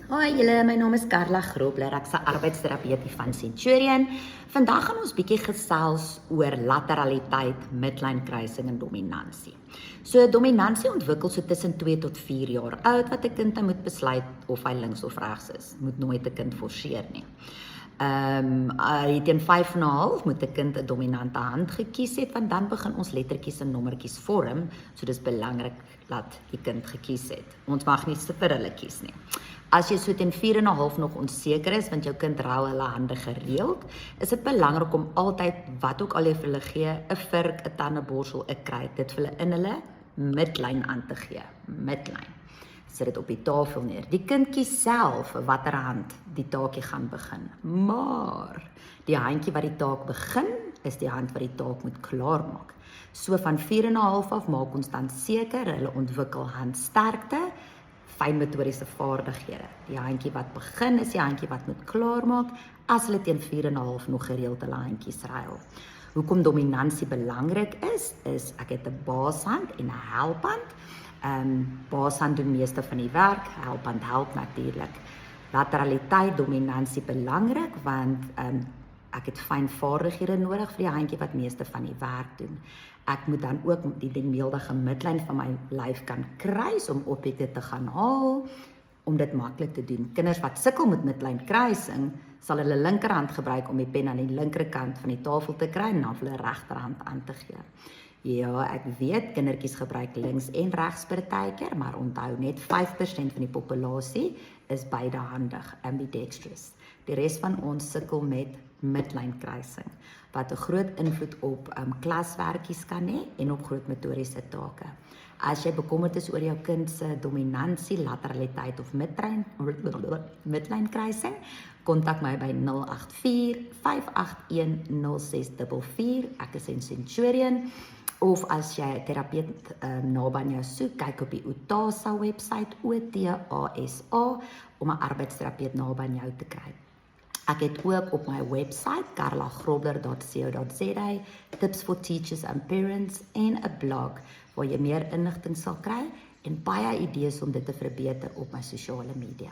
Hoi julle, my naam is Carla Grobler, ek's 'n arbeidsterapeut van Centurion. Vandag gaan ons bietjie gesels oor lateraliteit, midline kruising en dominansie. So dominansie ontwikkel so tussen 2 tot 4 jaar oud wat 'n kind moet besluit of hy links of regs is. Moet nooit 'n kind forceer nie. Teen 5 en 'n half moet 'n kind 'n dominante hand gekies het, want dan begin ons lettertjies en nommertjies vorm, so dis belangrik dat die kind gekies het. Ons mag nie vir hulle kies nie. As jy so teen 4 en 'n half nog onseker is, want jou kind ruil hulle hande gereeld, is dit belangrik om altyd, wat ook al jy vir hulle gee, 'n vurk, 'n tandeborsel, 'n kruit, dit vir hulle in hulle midlyn aan te gee. Midlyn. Sit dit op die tafel neer. Die kind kies self watter hand die taakie gaan begin. Maar die handjie wat die taak begin, is die hand wat die taak moet klaarmaak. So van 4 en 'n half af maak ons dan seker hulle ontwikkel handsterkte, fynmotoriese vaardighede. Die handjie wat begin is die handjie wat moet klaarmaak as hulle teen 4 en 'n half nog gereeld hulle handjies ruil. Hoekom dominansie belangrik is ek het 'n baashand en 'n helphand. Baashand doen meeste van die werk, helphand help natuurlik. Lateraliteit, dominansie belangrik want ek het fyn vaardighede nodig vir die handjie wat meeste van die werk doen. Ek moet dan ook die denkbeeldige midlyn van my lyf kan kruis om objekte te gaan haal, om dit maklik te doen. Kinders wat sukkel met midlyn kruising, sal hulle linkerhand gebruik om die pen aan die linkerkant van die tafel te kry en dan hulle regterhand aan te gee. Ja, ek weet kindertjies gebruik links en regs partykeer, maar onthou net 5% van die populasie is beidhandig, ambidextrous. Die res van ons sukkel met midline kruising, wat 'n groot invloed op klaswerkies kan hê en op groot motoriese take. As jy bekommerd is oor jou kind se dominansie, lateraliteit of midline kruising, kontak my by 084-581-0644. Ek is in Centurion. Of as jy 'n terapeut naby aan jou soek, kyk op die OTASA website, OTASA, om 'n arbeidsterapeut naby aan jou te kry. Ek het ook op my website, carlagrobler.co.za, tips for teachers and parents en 'n blog waar jy meer inligting sal kry en baie idees om dit te verbeter op my sosiale media.